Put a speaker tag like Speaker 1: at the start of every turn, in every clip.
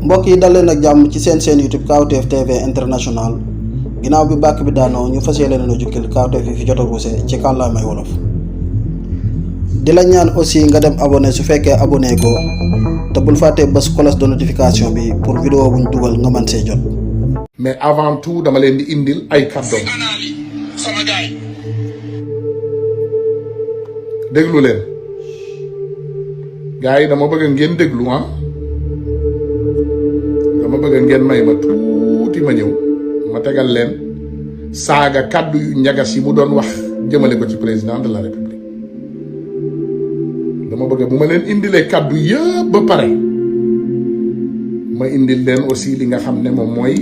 Speaker 1: mbokk yi dal leen ak jàmm ci seen YouTube Kawtef TV International ginnaaw bi bàkk bi daanoo ñu fas yéene leen a jukkil Kawtef yi fi jot a ruuse ci kàllaamay wolof di la ñaan aussi nga dem abonné su fekkee abonné ko te bul fàtte bës cloche de notification bi pour vidéo buñ dugal nga mën see jot.
Speaker 2: mais avant tout dama leen di indil ay kàddoom sama gaay déglu leen gaay yi dama bëgg ngeen déglu dama bëgg ngeen may ma tuuti ma ñëw ma tegal leen saaga kàddu yu ñagas yi mu doon wax jëmale ko ci président de la république dama bëgg bu ma leen indilee kàddu yëpp ba pare ma indil leen aussi li nga xam ne moom mooy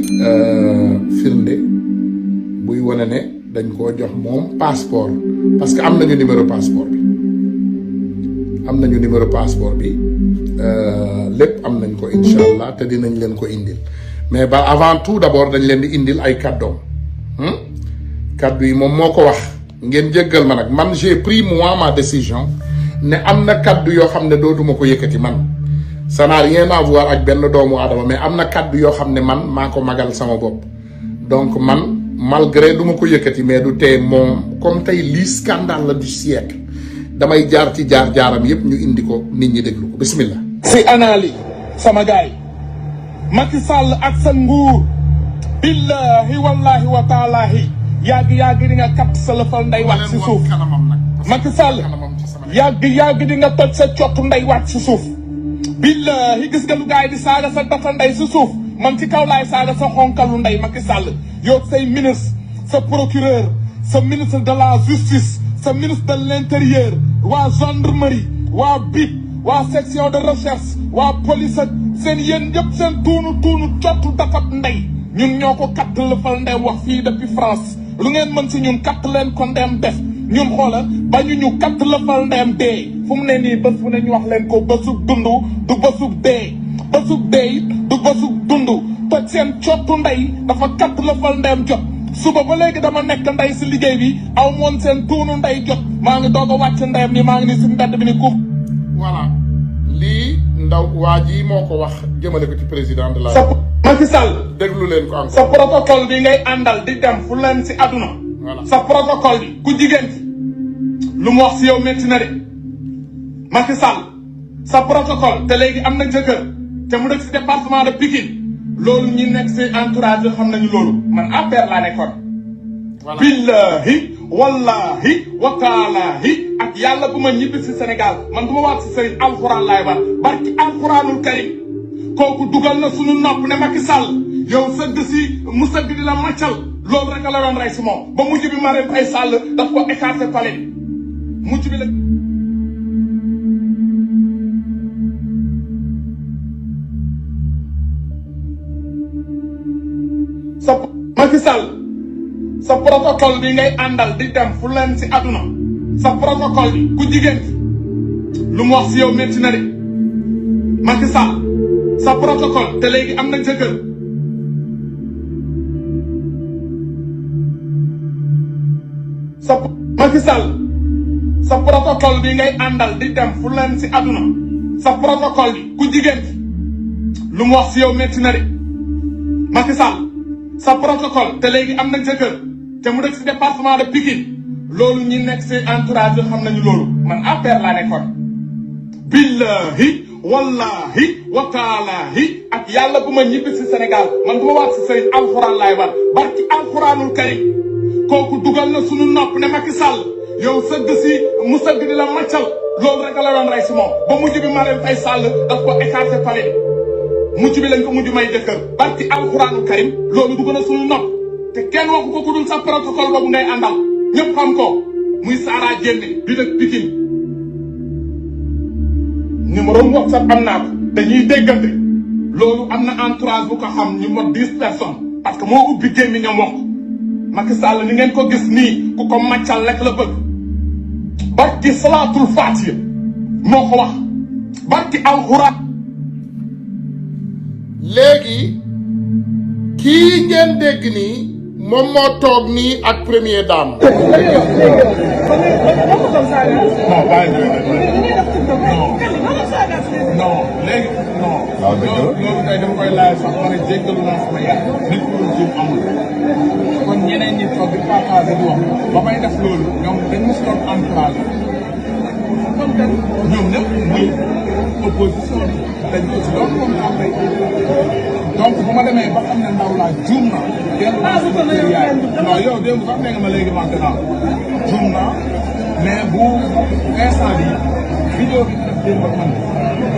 Speaker 2: firnde buy wane ne dañ koo jox moom passeport parce que am nañu numéro passeport bi lépp am nañ ko incha allah te dinañ leen ko indil mais ba avant tout d'abord dañ leen di indil ay kàddoom kàddu yi moom moo ko wax ngeen jéggal ma nag man j'ai pris moi ma décision ne am na kàddu yoo xam ne dootuma ko yëkkati man ça n'a rien à voir ak benn doomu aadama mais am na kàddu yoo xam ne man maa ko magal sama bopp donc man malgré du ma ko yëkkati mais du tee moom comme tey lii scandale la du siècle damay jaar ci jaar-jaaram yépp ñu indi ko nit ñi déglu ko bismillah
Speaker 3: si analyse sama gaay Macky Sall ak sa nguur billahi wallahi wa taalahi yàgg di nga kat sa lëfal nday waat si suuf Macky Sall yàgg di nga toj sa cottu nday waat si suuf billahi gis nga lu gaay di saaga sa dafa nday si suuf man ci kaw laay saaga sa xonkalu nday Macky Sall yow say ministre sa procureur sa ministre de la justice sa ministre de l'intérieur waa gendarmerie waa BIP waa section de recherche waa police ak seen yéen yëpp seen tuunu cottu dafa ndey ñun ñoo ko katt lëfal ndem wax fii depuis France lu ngeen mën si ñun katt leen ko ndem def ñun xoola bañu ñu katt lëfal ndem dee fu mu ne nii bés fu ne ñu wax leen ko bésug dund du bésug dee bésug dee du bésug dund toj seen cottu ndey dafa katt lëfal ndem jot suba ba léegi dama nekk ndey si liggéey bi aw moon seen tuunu ndey jot maa ngi doog a wàcc ndeyam ni maa ngi ni si mbedd bi ni kuuf
Speaker 2: voilà lii ndaw waa ji moo ko wax jëmale ko ci président de la
Speaker 3: Macky Sall
Speaker 2: déglu leen ko encore
Speaker 3: sa protocole bi ngay àndal di dem fu leen si àdduna sa protocole bi ku jigéen ci lu mu wax si yow métti na de Macky Sall sa protocole te léegi am na jëkkër te mu dëkk si département de Pikine loolu ñi nekk si entourage bi xam nañu loolu man affaire laa nekkoon billahi wallahi wa taalahi ak yàlla bu ma ñibbi si Sénégal man du ma waat si sëriñ alxuraan laay wax barki alxuraanul karim kooku dugal na sunu nopp ne Macky Sall yow sëgg si mu sëgg di la màccal loolu rek la doon rey si moom ba mujj bi Marème Faye Sall daf ko écarté palais bi mujj bi la sa Macky Sall sa protocole bi ngay àndal di dem fu leen si àdduna sa protocole bi ku jigéen lu mu wax si yow métti na de Macky Sall sa protocole te léegi am na jëkkër sa Macky Sall sa protocole bi ngay àndal di dem fu leen si àdduna sa protocole bi ku jigéen lu mu wax si yow métti na de Macky Sall sa protocole te léegi am na jëkkër te mu dëkk si département de Pikine loolu ñi nekk si entourage bi xam nañu loolu man affaire laa nekkoon billahi wallahi wa taalahi ak yàlla bu ma ñibbi si Sénégal man du ma waat si sëriñ alxuraan laay wax barki alxuraanul karim kooku dugal na sunu nopp ne Macky Sall yow sëgg si mu sëgg di la màccal loolu rek la doon rey si moom ba mujj bi Marème Faye Sall daf ko écarté palais mujj bi lañ ko mujj may jëkkër barki alxuraanul karim loolu dugg na suñu nopp te kenn waxu ko ku dul sa protocole boobu ngay àndal ñëpp xam ko muy Sara Diémé di dëkk Pikine numéro WhatsApp am naa ko dañuy déggante loolu am na entourage bu ko xam ñu mot 10 personnes parce que moo ubbi gémmi ñam wax Macky Sall ni ngeen ko gis nii ku ko màccal lekk la bëgg barki salaatul faatiha moo ko wax barki alxuraan
Speaker 2: léegi kii ngeen dégg nii moom moo toog nii ak première dame.
Speaker 3: non léegi non. waaw dëgg la loolu kay dama koy laaj sax ma ne jéggalu naa sama yaay nit ku dul jiw amul kon ñeneen ñi toog di partagé di wax ba may def loolu ñoom dañ mos doon encouragé kon kat ñoom ñëpp muy opposition bi dañ ko ci doon comprendre donc bu ma demee ba xam ne ndaw laa juum naa dellu naa sama kër yaay non yow démb sax nee nga ma léegi maintenant juum naa mais bu instant bi vidéo bi def démb ak man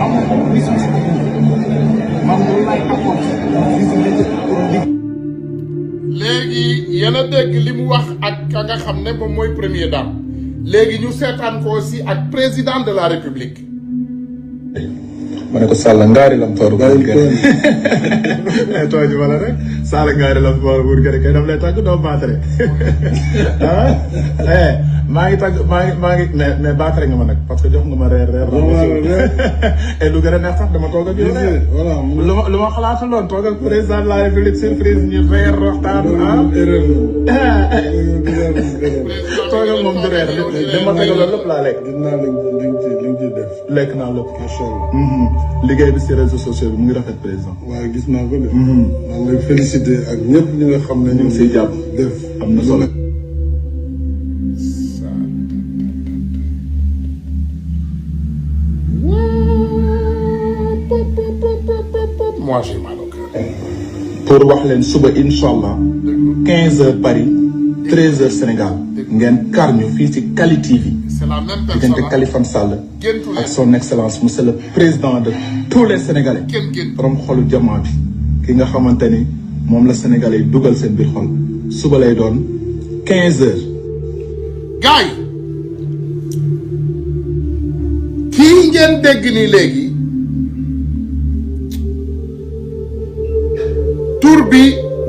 Speaker 3: amul ko mission si man loolu lay apporté
Speaker 2: léegi yéen a dégg li mu wax ak ka nga xam ne moom mooy première dame léegi ñu seetaan ko aussi ak président de la république.
Speaker 4: ma ne ko Sall ngaari lam toor buur gere tooñ wala rek Sall ngaari lam toor buur gere kay daf lay tàgg doo baatare maa ngi tàgg maa ngi mais baatare nga ma nag parce que jox nga ma reer et lu gën a neex sax dama toog ak yow lu ma xalaataloon toog ak président de la république surprise ñu reer waxtaan toog ak moom du reer dama tegaloon lépp laa lekk lekk naa lépp liggéey bi ci réseaux sociaux bi mu ngi rafet président.
Speaker 5: waaw gis naa ko de. maa ngi lay félicité ak ñëpp ñi nga xam ne ñu ngi siy jàpp def am na solo.
Speaker 2: moi j'ai mal au cœur.
Speaker 4: pour wax leen suba incha allah 15h Paris 13h Sénégal ngeen kar ñu fii ci Kali TV.
Speaker 2: c'est la même personne
Speaker 4: diggante Khalifa Sall ak son excellence monsieur le président de tous les sénégalais. borom xolu jamaa bi ki nga xamante ni moom la sénégalais yi dugal seen biir xol suba lay doon 15h.
Speaker 2: gars yi kii ngeen dégg nii léegi tur bi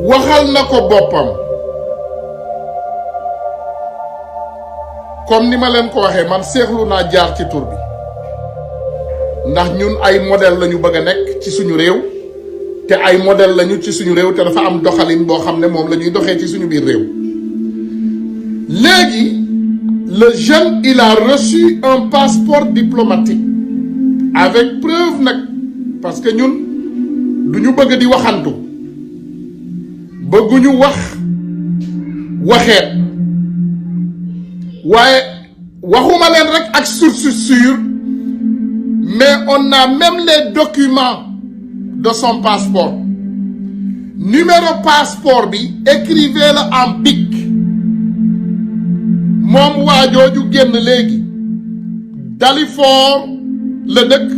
Speaker 2: waxal na ko boppam. comme ni ma leen ko waxee man seexlu naa jaar ci tur bi ndax ñun ay modèle lañu bëgg a nekk ci suñu réew te ay modèle lañu ci suñu réew te dafa am doxalin boo xam ne moom la ñuy doxee ci suñu biir réew. léegi le jeune il a reçu un passeport diplomatique avec preuve nag parce que ñun duñu bëgg di waxantu bëgguñu waxeet. waaye waxuma leen rek ak source sûre mais on a même les documents de son passeport numéro passeport bi écrivez-le en bic moom waajooju génn léegi Dalifort la dëkk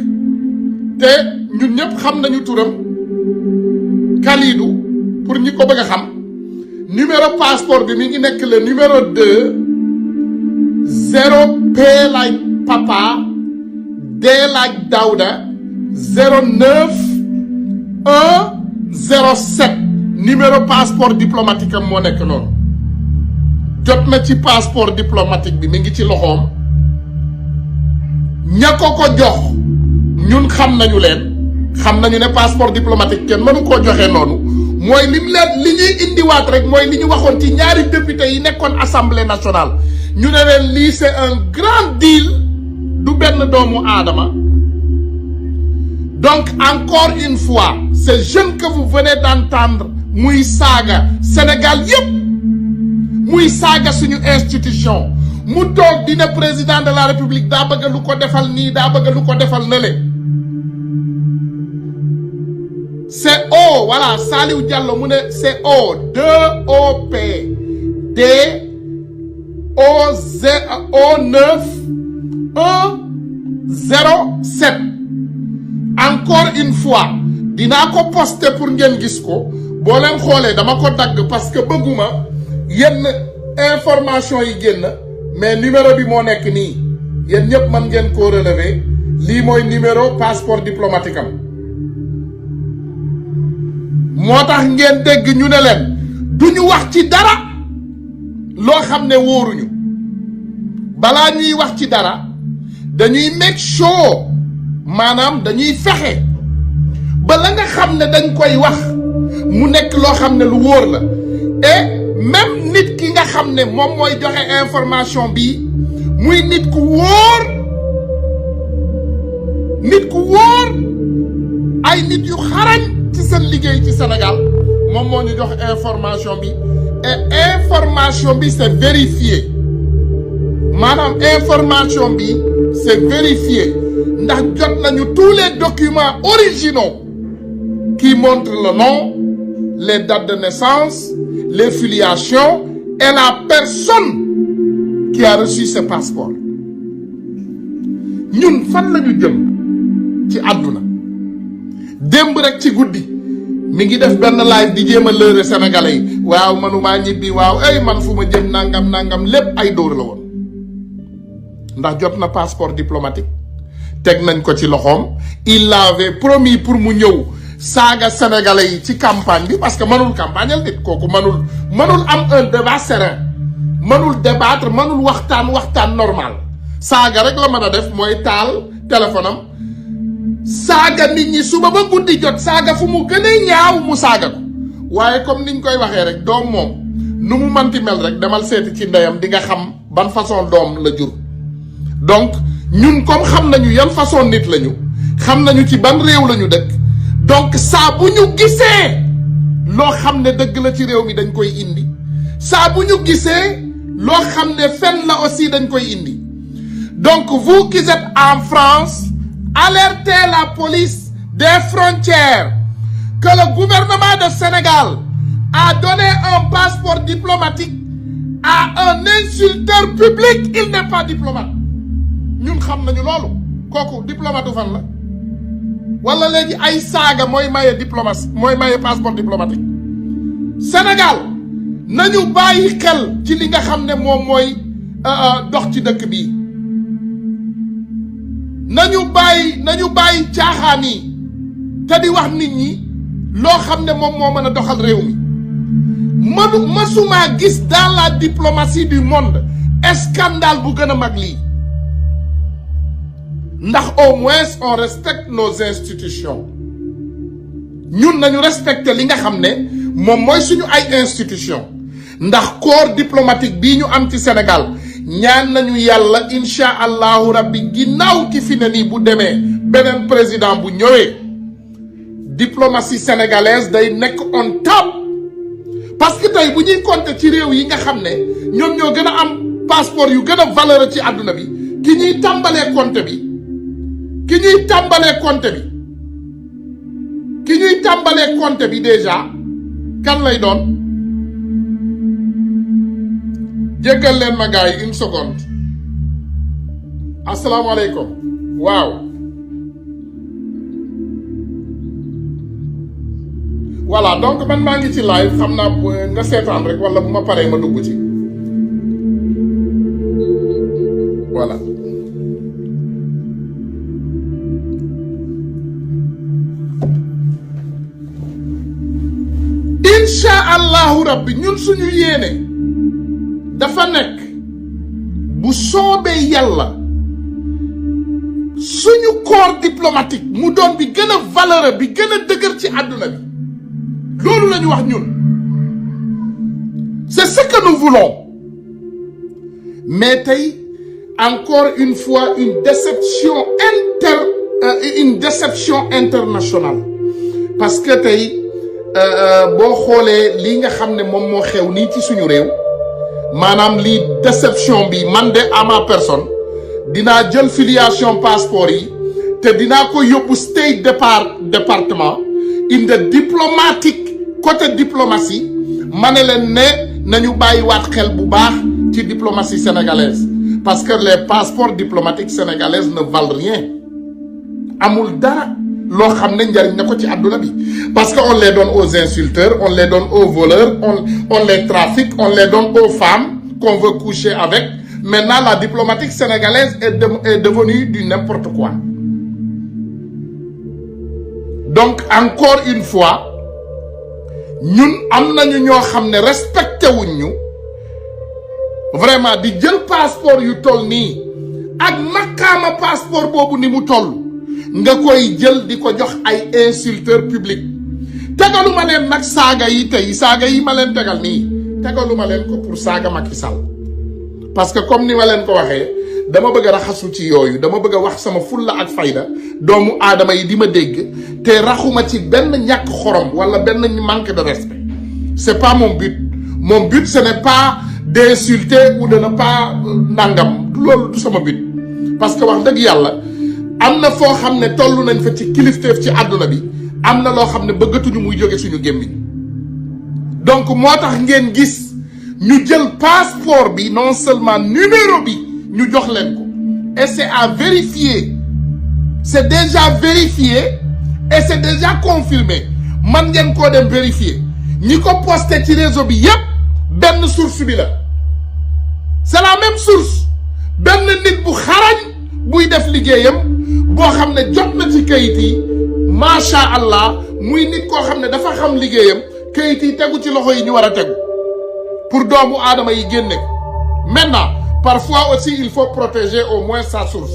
Speaker 2: te ñun ñëpp xam nañu turam Kalidou pour ñi ko bëgg a xam numéro passeport bi mi ngi nekk le numéro 2 0 P like Papa D like Daouda 09 107 numéro passeport diplomatique am moo nekk noonu jot na ci passeport diplomatique bi mi ngi ci loxoom ña ko jox ñun xam nañu leen xam nañu ne passeport diplomatique kenn mënu koo joxe noonu mooy li ñuy indiwaat rek mooy li ñu waxoon ci ñaari député yi nekkoon assemblée nationale ñu ne leen lii c'est un grand deal du benn doomu aadama donc encore une fois ce jeune que vous venez d'entendre muy saaga Sénégal yépp muy saaga suñu institution mu toog dina président de la république daa bëgg lu ko defal nii daa bëgg lu ko defal nële c'est O voilà Saliou Diallo mu ne c'est O 2OP D O9 107 encore une fois dinaa ko poster pour ngeen gis ko boo leen xoolee dama ko dagg parce que bëgguma yenn information yi génn mais numéro bi moo nekk nii yéen ñëpp mën ngeen koo relever lii mooy numéro passeport diplomatique am moo tax ngeen dégg ñu ne leen duñu wax ci dara loo xam ne wóoruñu balaa ñuy wax ci dara dañuy make sure maanaam dañuy fexe ba la nga xam ne dañ koy wax mu nekk loo xam ne lu wóor la et même nit ki nga xam ne moom mooy joxe information bi muy nit ku wóor ay nit yu xarañ ci seen liggéey ci Sénégal moom moo ñu jox information bi et information bi c'est vérifié maanaam information bi c'est vérifié ndax jot nañu tous les documents originaux qui montrent le nom, les dates de naissance, les filiations et la personne qui a reçu ce passeport. ñun fan la ñu jëm ci àdduna démb rek ci guddi mi ngi def benn live di jéem a lëre Sénégalais yi waaw manumaa ñibbi waaw ay man fu ma jëm nangam lépp ay dóor la woon ndax jot na passeport diplomatique teg nañ ko ci loxoom il l'avait promis pour mu ñëw saaga Sénégalais yi ci campagne bi parce que mënul campagnal nit kooku mënul am un débat serein mënul débattre mënul waxtaan normal saaga rek la mën a def mooy taal téléphone am saaga nit ñi suba ba guddi jot saaga fu mu gën a ñaaw mu saaga ko waaye comme niñ koy waxee rek doom moom nu mu manti mel rek demal seeti ci ndeyam di nga xam ban façon doom la jur donc ñun comme xam nañu yan façon nit lañu xam nañu ci ban réew lañu dëkk donc saa bu ñu gisee loo xam ne dëgg la ci réew mi dañ koy indi saa bu ñu gisee loo xam ne fen la aussi dañ koy indi donc vous qui êtes en France alertez la police des frontières que le gouvernement de Sénégal a donné un passeport diplomatique à un insulteur public. Il n'est pas diplomate. ñun xam nañu loolu kooku diplomate fan la wala léegi ay saaga mooy maye diplomatie mooy maye passeport diplomatique. Sénégal nañu bàyyi xel ci li nga xam ne moom mooy dox ci dëkk bi nañu bàyyi caaxaan yi te di wax nit ñi loo xam ne moom moo mën a doxal réew mi masuma gis dans la diplomatie du monde scandale bu gën a mag lii ndax au moins on respecte nos institutions ñun nañu respecter li nga xam ne moom mooy suñu ay institutions ndax corps diplomatique bii ñu am ci Sénégal ñaan nañu yàlla incha allahu rabbi ginnaaw ki fi ne nii bu demee beneen président bu ñëwee diplomatie sénégalaise day nekk on top parce que tey bu ñuy compter ci réew yi nga xam ne ñoom ñoo gën a am passeport yu gën a valeur ci àdduna bi ki ñuy tàmbalee compter bi déjà kan lay doon jéggal leen ma gars yi une seconde asalaamaaleykum waaw voilà donc man maa ngi ci live xam naa nga seetaan rek wala bu ma paree ma dugg ci voilà incha allahu rabbi ñun suñu yéene dafa nekk bu soobee yàlla suñu corps diplomatique mu doon bi gën a valeur bi gën a dëgër ci àdduna bi loolu la ñu wax ñun c'est ce que nous voulons mais tey encore une fois une déception internationale parce que tey boo xoolee lii nga xam ne moom moo xew nii ci suñu réew maanaam lii déception bi man de à ma personne dinaa jël filiation passeport yi te dinaa ko yóbbu State Department inde diplomatique côté diplomatie ma ne leen ne nañu bàyyiwaat xel bu baax ci diplomatie sénégalaise parce que les passeports diplomatiques sénégalaises ne valent rien amul dara loo xam ne njariñ na ko ci àdduna bi parce que on les donne aux insulteurs on les donne aux voleurs on les trafique on les donne aux femmes qu'on veut coucher avec. Maintenant la diplomatique sénégalaise est devenue du n'importe quoi. Donc encore une fois ñun am nañu ñoo xam ne respecté wuñ ñu vraiment di jël passeport yu toll nii ak makaama passeport boobu ni mu toll nga koy jël di ko jox ay insulteur public. tegaluma leen nag saaga yi tey saaga yi ma leen tegal nii tegaluma leen ko pour saaga Macky Sall parce que comme ni ma leen ko waxee dama bëgg a raxasu ci yooyu dama bëgg a wax sama fulla ak fayda doomu aadama yi di ma dégg te raxuma ci benn ñàkk xorom wala benn manque de respect. C'est pas mon but. Mon but ce n'est pas d'insulter ou de ne pas nangam loolu du sama but parce que wax dëgg yàlla am na foo xam ne toll nañ fa ci kilifteef ci àdduna bi am na loo xam ne bëggatuñu muy jóge suñu gémmiñ donc moo tax ngeen gis ñu jël passeport bi non seulement numéro bi ñu jox leen ko et c'est à vérifier c'est déjà vérifié et c'est déjà confirmé man ngeen koo dem vérifier ñi ko posté ci réseau bi yépp benn source bi la c'est la même source benn nit bu xarañ buy def liggéeyam boo xam ne jot na ci kayit yi macha allah muy nit koo xam ne dafa xam liggéeyam kayit yi tegu ci loxo yi ñu war a tegu pour doomu aadama yi génne ko maintenant parfois aussi il faut protéger au moins sa source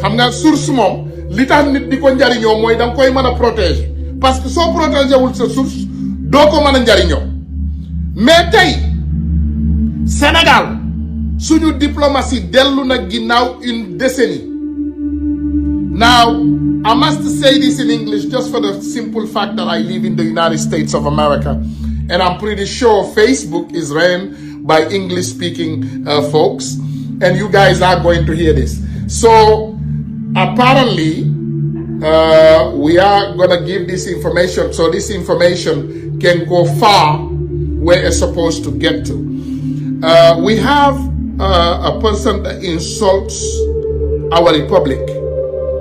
Speaker 2: xam nga source moom li tax nit di ko njariñoo mooy da nga koy mën a protéger parce que soo protéger wul sa source doo ko mën a njariñoo mais tey Sénégal suñu diplomatie dellu na ginnaaw une décennie. Now I must say this in English just for the simple fact that I live in the United States of America and I'm pretty sure Facebook is ran by English speaking folks and you guys are going to hear this. So apparently we are going to give this information so this information can go far where it's supposed to get to. We have a person that insults our republic,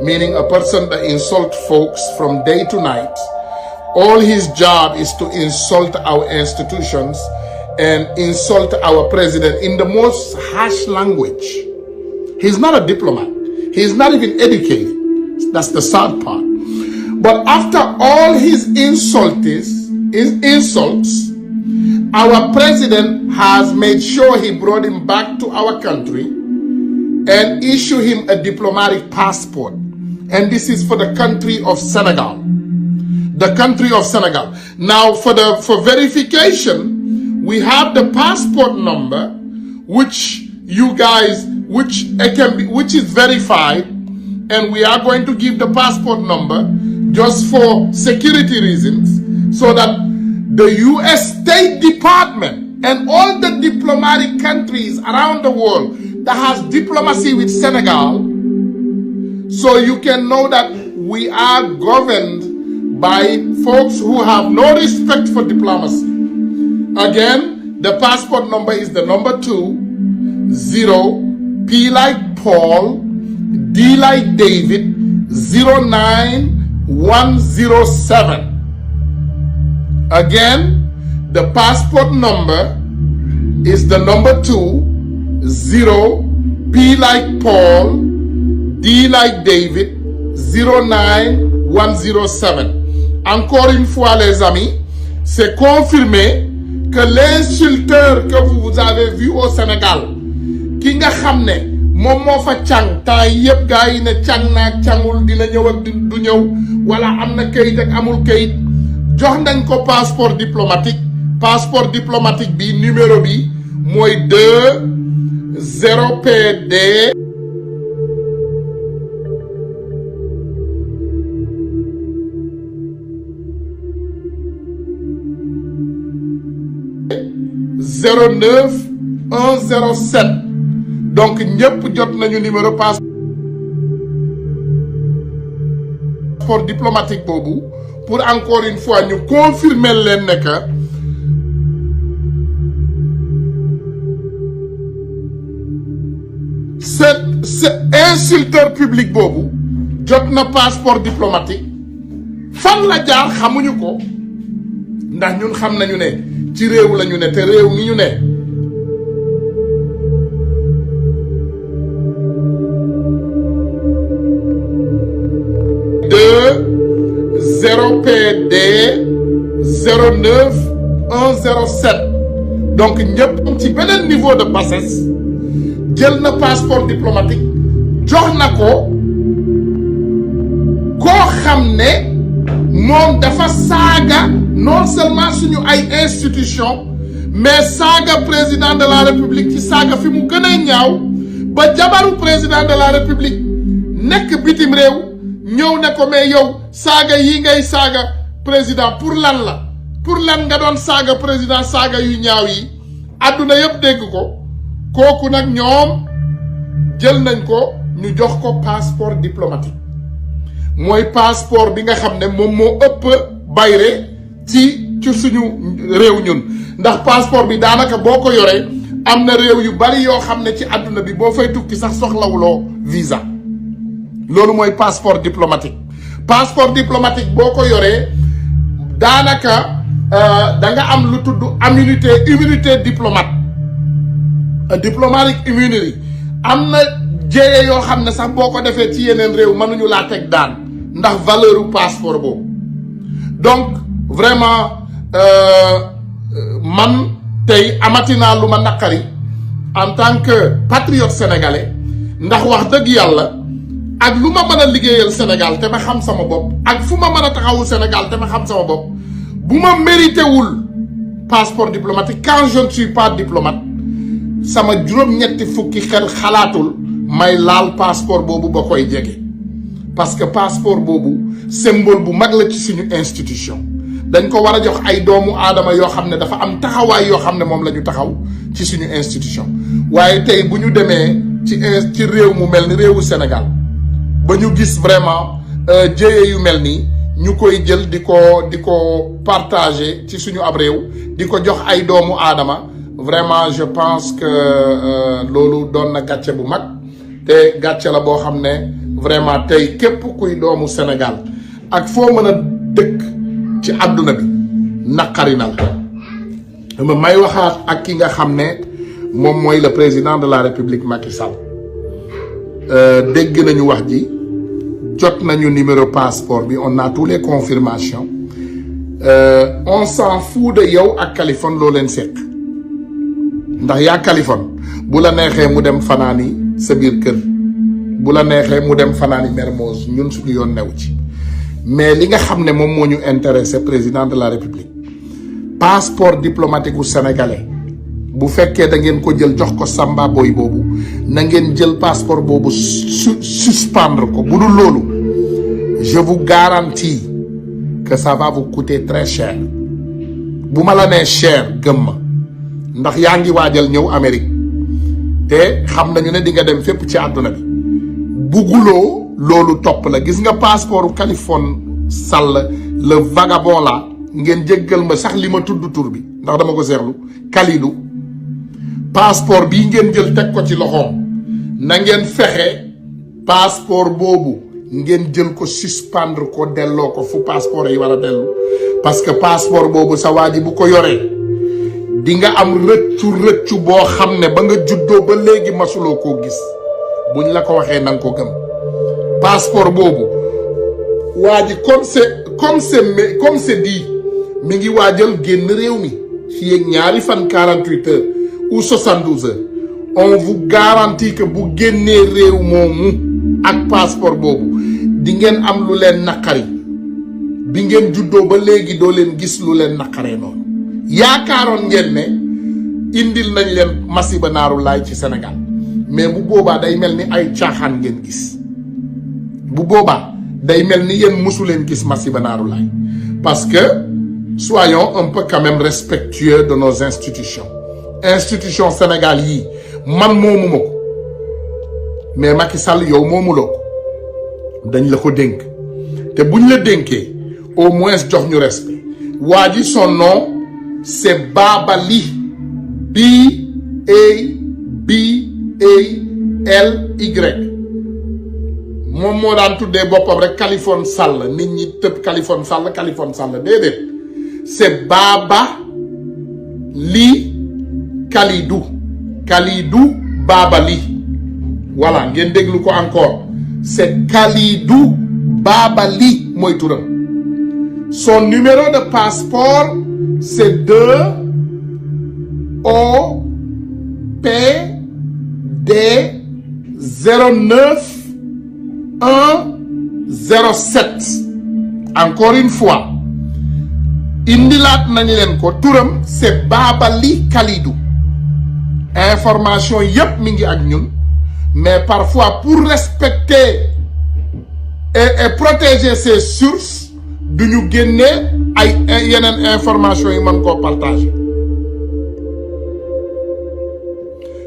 Speaker 2: meaning a person that insults folks from day to night. All his job is to insult our institutions and insult our president in the most harsh language. He's not a diplomat. He's not even educated. That's the sad part. But after all his insults, our president has made sure he brought him back to our country and issue him a diplomatic passport. And this is for the country of Senegal. The country of Senegal. Now for verification, we have the passport number, which is verified, and we are going to give the passport number just for security reasons, so that the U.S. State Department and all the diplomatic countries around the world that has diplomacy with Senegal, so you can know that we are governed by folks who have no respect for diplomacy. Again, the passport number is the number 2, 0, P like Paul, D like David, 09107. Again, the passport number is the number 2, 0, P like Paul, D like David, 09107. Encore une fois, les amis, c'est confirmé que l'insulteur que vous avez vu au Sénégal, ki nga xam ne moom moo fa càng temps yëpp gaa yi ne càng naag càngul dina ñëw ak du ñëw wala am na kayit ak amul kayit, jox nañ ko passeport diplomatique bi numéro bi mooy 20PD 09107. donc ñëpp jot nañu numéro passeport diplomatique boobu pour encore une fois ñu confirmer leen ne que ce insulteur public boobu jot na passeport diplomatique. fan la jaar xamuñu ko ndax ñun xam nañu ne ci réew la ñu ne te réew mi ñu ne de 0PD 09107. donc ñëpp ci beneen niveau de bassesse jël na passeport diplomatique jox na ko xam ne moom dafa saaga non seulement suñu ay institution mais saaga président de la république ci saaga fi mu gën a ñaaw ba jabaru président de la république nekk bitim réew ñëw ne ko mais yow saaga yi ngay saaga président pour lan la pour lan nga doon saaga président saaga yu ñaaw yi àdduna yëpp dégg ko kooku nag ñoom jël nañ ko ñu jox ko passeport diplomatique mooy passeport bi nga xam ne moom moo ëpp bayre ci suñu réew ñun ndax passeport bi daanaka boo ko yoree am na réew yu bari yoo xam ne ci àdduna bi boo fay tukki sax soxlawuloo visa loolu mooy passeport diplomatique boo ko yoree daanaka da nga am lu tudd immunité diplomatique immunity am na jéye yoo xam ne sax boo ko defee ci yeneen réew mënuñu laa teg daan ndax valeur u passeport boobu donc vraiment man tey amati naa lu ma naqari en tant que patriote sénégalais ndax wax dëgg yàlla ak lu ma mën a liggéeyal Sénégal te ma xam sama bopp ak fu ma mën a taxawu Sénégal te ma xam sama bopp bu ma mérité wul passeport diplomatique quand je ne suis pas diplomate sama juróom-ñetti fukki xel xalaatul may laal passeport boobu ba koy jege parce que passeport boobu symbole bu mag la ci suñu institution dañ ko war a jox ay doomu aadama yoo xam ne dafa am taxawaay yoo xam ne moom la ñu taxaw ci suñu institution waaye tey bu ñu demee ci réew mu mel ni réewu Sénégal ba ñu gis vraiment jéye yu mel nii ñu koy jël di ko partager ci suñu ab réew di ko jox ay doomu aadama vraiment je pense que loolu doon na gàcce bu mag te gàcce la boo xam ne vraiment tey képp kuy doomu Sénégal ak foo mën a dëkk ci àdduna bi naqari na la may waxaat ak ki nga xam ne moom mooy le président de la République Macky Sall dégg nañu wax ji jot nañu numéro passeport bi on a tous les confirmations on s'en fout de yow ak Kaliphone loo leen seq ndax yaa Kaliphone bu la neexee mu dem fanaani sa biir kër bu la neexee mu dem fanaani Mermoz ñun suñu yoon new ci mais li nga xam ne moom moo ñu intéressé président de la République passeport diplomatique u sénégalais bu fekkee da ngeen ko jël jox ko Samba Boy boobu na ngeen jël passeport boobu suspendre ko bu dul loolu je vous garantis que ça va vous coûter très cher bu ma la nee cher gëm ma ndax yaa ngi waajal ñëw Amérique te xam nañu ne di nga dem fépp ci àdduna bi bugguloo loolu topp la gis nga passeport u Kaliphone Sall le vagabond la ngeen jéggal ma sax li ma tudd tur bi ndax dama ko seexlu Kalidou passeport bii ngeen jël teg ko ci loxoom na ngeen fexe passeport boobu ngeen jël ko suspendre ko delloo ko fu passeport yi war a dellu parce que passeport boobu sa waa ji bu ko yoree di nga am rëccu boo xam ne ba nga juddoo ba léegi masuloo koo gis buñ la ko waxee na nga ko gëm passeport boobu waa ji comme c'est dit mi ngi waajal génn réew mi fii ak ñaari fan 48 heures ou 72 heures on vous garantit que bu génnee réew moomu ak passeport boobu di ngeen am lu leen naqari bi ngeen juddoo ba léegi doo leen gis lu leen naqaree noonu yaakaaroon ngeen ne indil nañ leen masiba naaru laay ci Sénégal mais bu boobaa day mel ni ay caaxaan ngeen gis bu boobaa day mel ni yéen mosu leen gis masiba naaru laay parce que soyons un peu quand même respectueux de nos institutions Sénégal yii man moomuma ko mais Macky Sall yow moomuloo ko dañ la ko dénk te buñ la dénkee au moins jox ñu respect waa ji son nom c'est Babali BABALY moom moo daan tuddee boppam rek Kaliphone Sall nit ñi tëb Kaliphone Sall déedéet c'est Babali Kalidou Babali voilà ngeen déglu ko encore c'est Kalidou Babali mooy turam son numéro de passeport c'est 2 OPD 09 107 encore une fois indilaat nañ leen ko turam c'est Babali Kalidou information yépp mi ngi ak ñun mais parfois pour respecter et protéger ses sources duñu génnee ay yeneen information yi mën koo partager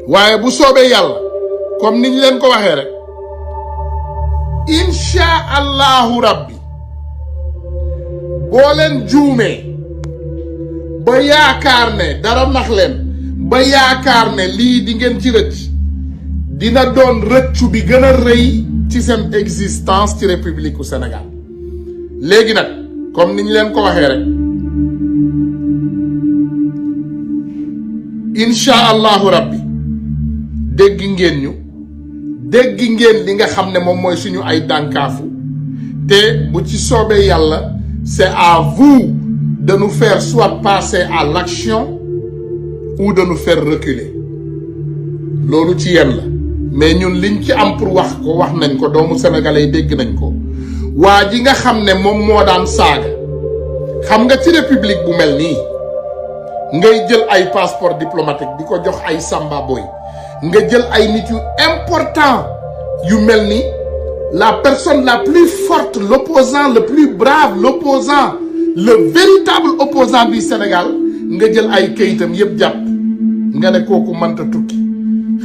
Speaker 2: waaye bu soobee yàlla comme niñ leen ko waxee rek insha allahu rabbi boo leen juumee ba yaakaar ne dara nax leen ba yaakaar ne lii di ngeen ci rëcc dina doon rëccu bi gën a rëy ci seen existence ci république u Sénégal léegi nag comme niñ leen ko waxee rek insha allahu rabbi dégg ngeen ñu dégg ngeen li nga xam ne moom mooy suñu ay dànkaafu te bu ci soobee yàlla c'est à vous de nous faire soit passer à l'action ou de nous faire reculer loolu ci yéen la mais ñun liñ ci am pour wax ko wax nañ ko doomu sénégalais yi dégg nañ ko waa ji nga xam ne moom moo daan saaga xam nga ci république bu mel nii ngay jël ay passeport diplomatique di ko jox ay samba boy nga jël ay nit yu important yu mel ni la personne la plus forte l'opposant le plus brave l'opposant le véritable opposant du Sénégal nga jël ay kayitam yépp jàpp nga ne kooku mënta tukki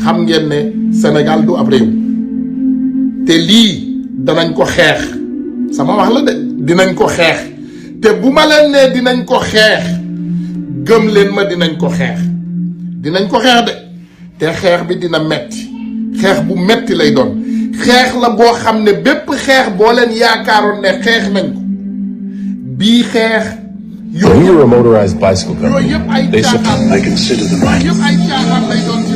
Speaker 2: xam ngeen ne Sénégal du ab réew te lii danañ ko xeex sama wax la de dinañ ko xeex te bu ma leen nee dinañ ko xeex gëm leen ma dinañ ko xeex de te xeex bi dina metti xeex bu metti lay doon xeex la boo xam ne bépp xeex boo leen yaakaaroon ne xeex nañ ko bii xeex
Speaker 6: When you were a motorized bicycle company,
Speaker 2: yooyu yëpp ay
Speaker 6: they said,
Speaker 2: caaxaan
Speaker 6: I consider the right.
Speaker 2: yëpp ay caaxaan lay doon ci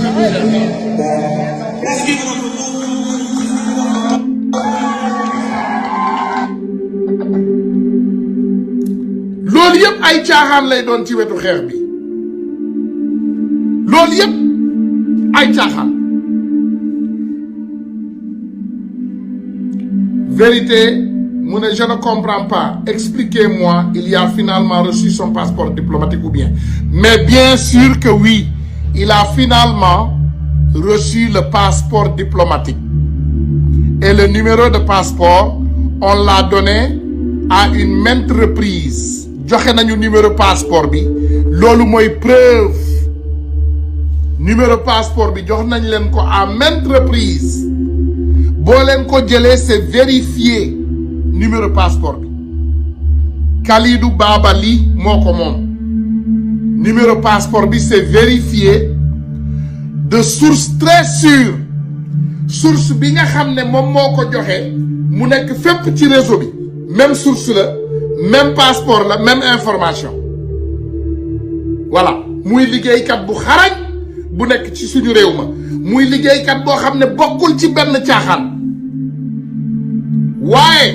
Speaker 2: loolu yëpp ay caaxaan lay doon ci wetu xeex bi loolu yëpp ay caaxaan vérité mu ne je ne comprends pas expliquez-moi il y a finalement reçu son passeport diplomatique ou bien mais bien sûr que oui il a finalement reçu le passeport diplomatique et le numéro de passeport on l'a donné à une maintes reprises joxe nañu numéro passeport bi loolu mooy preuve numéro passeport bi jox nañ leen ko à maintes reprises boo leen ko jëlee c'est vérifié numéro passeport bi Kalidou Babali moo ko moom numéro passeport bi c'est vérifié de source très sûre source bi nga xam ne moom moo ko joxe mu nekk fépp ci réseau bi même source la même passeport la même information voilà muy liggéeykat bu xarañ bu nekk ci suñu réew ma muy liggéeykat boo xam ne bokkul ci benn caaxaan waaye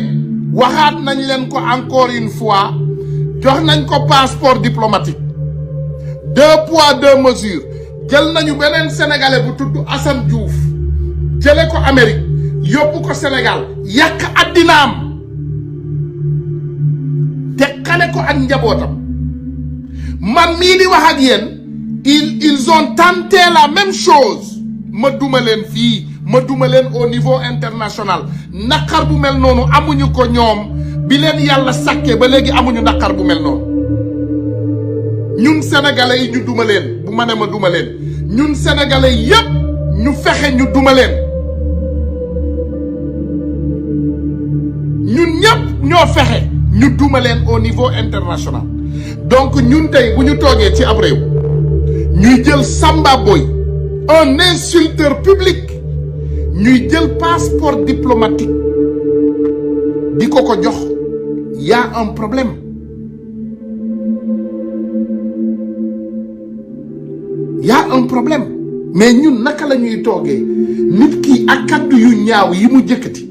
Speaker 2: waxaat nañ leen ko encore une fois jox nañ ko passeport diplomatique 2 poids 2 mesures jël nañu beneen sénégalais bu tudd Assane Diouf jële ko Amérique yóbbu ko Sénégal yàq addinaam teqale ko ak njabootam man mii di wax ak yéen ils ont tenté la même chose ma duma leen fii ma duma leen au niveau international naqar bu mel noonu amuñu ko ñoom bi leen yàlla sàkkee ba léegi amuñu naqar bu mel noonu ñun sénégalais yi ñu duma leen bu ma ne ma duma leen ñun sénégalais yépp ñu fexe ñu duma leen ñun ñépp ñoo fexe ñu duma leen au niveau international donc ñun tey bu ñu toogee ci ab réew ñuy jël Samba Boy un insulteur public ñuy jël passeport diplomatique di ko jox y a un problème y a un problème mais ñun naka la ñuy toogee nit ki ak kaddu yu ñaaw yi mu jëkkati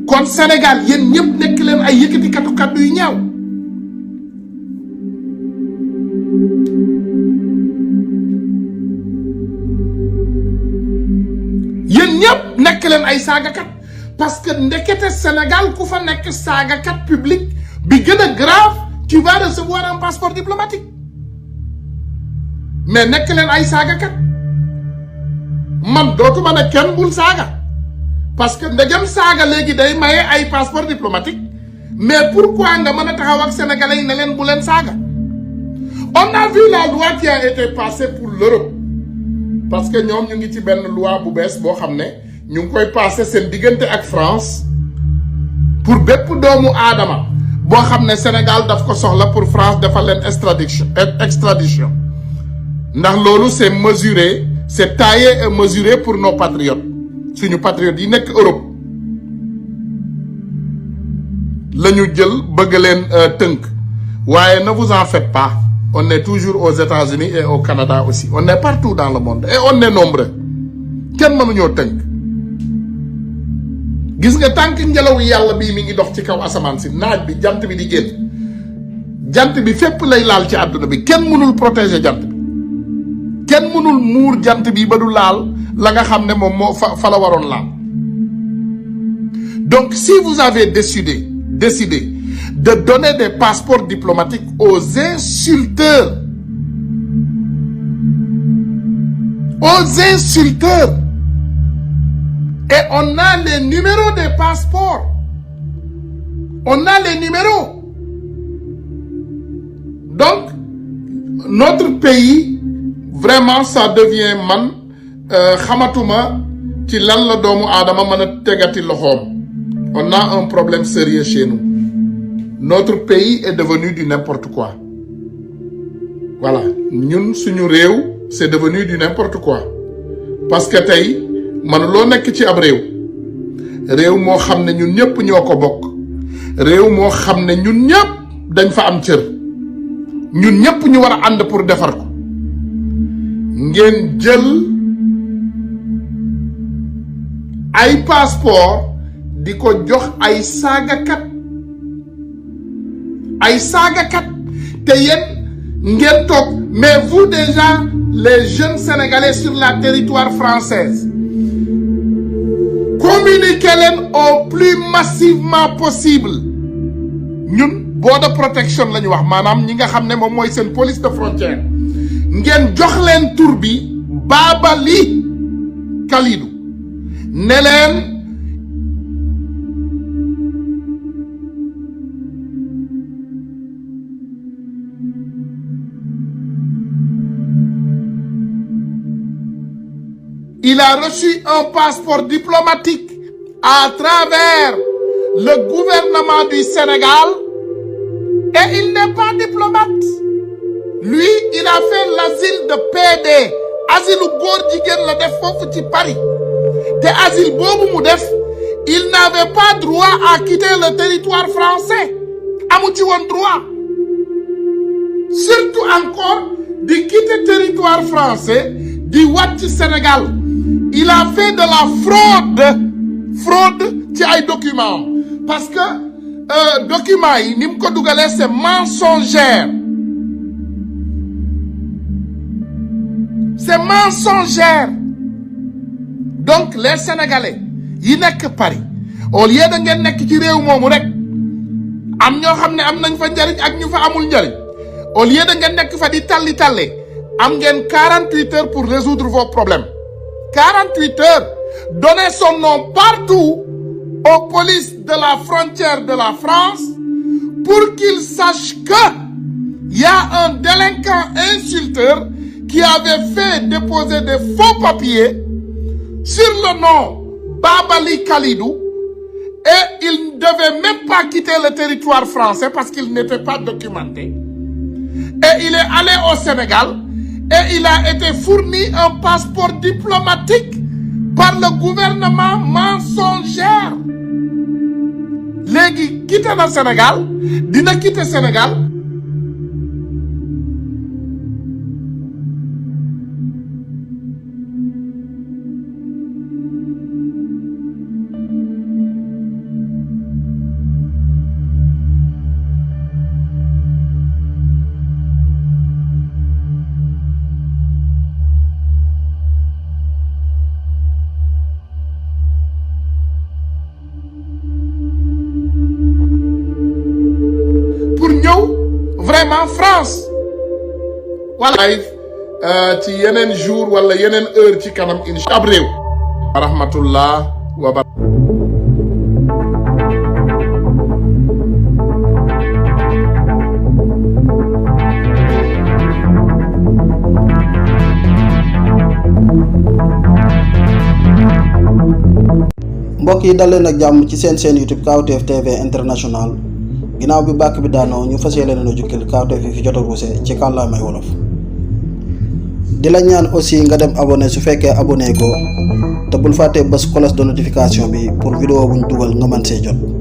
Speaker 2: kon Sénégal yéen ñëpp nekk leen ay yëkkati kaddu yu ñaaw yéen ñëpp nekk leen ay saagakat parce que ndekete Sénégal ku fa nekk saagakat public bi gën a grave tu vas recevoir un passeport diplomatique mais nekk leen ay saagakat man dootuma ne kenn bul saaga parce que ndegem saaga léegi day maye ay passeport diplomatique mais pourquoi nga mën a taxaw ak sénégalais yi ne leen bu leen saaga. On a vu la loi qui a été passée pour l'Europe parce que ñoom ñu ngi ci benn loi bu bees boo xam ne ñu ngi koy passé seen diggante ak France pour bépp doomu aadama boo xam ne Sénégal daf ko soxla pour France defal leen extradition ndax loolu c'est mesuré c'est taillé et mesuré pour nos patriotes suñu patriotes yi nekk Europe la ñu jël bëgg leen tënk waaye ne vous en faites pas. On est toujours aux États-Unis et au Canada aussi. On est partout dans le monde. Et on est nombreux. Kenn mënuñoo tënk. Gis nga tànk ngelaw yàlla bii mi ngi dox ci kaw asamaan si naaj bi jant bi di génn. Jant bi fépp lay laal ci àdduna bi. Kenn mënul protéger jant bi. Kenn mënul muur jant bi ba du laal la nga xam ne moom moo fa la waroon laal. Donc si vous avez décidé de donner des passeports diplomatiques aux insulteurs. Aux insulteurs. Et on a les numéros des passeports. On a les numéros. Donc, notre pays, vraiment, ça devient man, xamatuma ci lan la doomu aadama mën a tegati loxoom. On a un problème sérieux chez nous. Notre pays est devenu du n'importe quoi. Voilà. Ñun suñu réew c'est devenu du n'importe quoi. Parce que tey mënuloo nekk ci ab réew moo xam ne ñun ñëpp ñoo ko bokk réew moo xam ne ñun ñëpp dañ fa am cër ñun ñëpp ñu war a ànd pour defar ko ngeen jël ay passeport di ko jox ay saagakat te yéen ngeen toog mais vous déjà les jeunes sénégalais sur la territoire française communiquez leen au plus massivement possible ñun border protection la ñu wax maanaam ñi nga xam ne moom mooy seen police de frontière ngeen jox leen tur bi Babali Kalidou ne leen il a reçu un passeport diplomatique à travers le gouvernement du Sénégal et il n'est pas diplomate. Lui, il a fait l'asile de PD. Asile góor jigéen la def foofu ci Paris. Te asile boobu mu def, il n'avait pas droit à quitter le territoire français. Amu ci woon droit. Surtout encore di quitter territoire français di wàcc Sénégal. Il a fait de la fraude ci ay documents parce que documents yi ni mu ko dugalee c'est mensongère donc les Sénégalais yi nekk Paris au lieu de ngeen nekk ci réew moomu rek am ñoo xam ne am nañ fa njariñ ak ñu fa amul njariñ au lieu de ngeen nekk fa di talli am ngeen 48 heures pour résoudre vos problèmes 48 heures. Donnez son nom partout aux polices de la frontière de la France pour qu'ils sachent que il y a un délinquant insulteur qui avait fait déposer des faux papiers sur le nom Babali Kalidou et il ne devait même pas quitter le territoire français parce qu'il n'était pas documenté. Et il est allé au Sénégal et il a été fourni un passeport diplomatique par le gouvernement mensongère. Léegi quitté na Sénégal dina quitter Sénégal. également France wala ci yeneen jour wala yeneen heure ci kanam incha ab réew wa rahmatullah wa barakatuh.
Speaker 1: mbokk yi dal leen ak jàmm ci seen YouTube Kawtef TV International ginnaaw bi bàkk bi daanoo ñu fas yéene na jukkil Kawtef yi fi jot a ruuse ci kàllaamay wolof di la ñaan aussi nga dem abonné su fekkee abonné ko te bul fàtte bës cloche de notification bi pour vidéo buñ dugal nga mën see jot.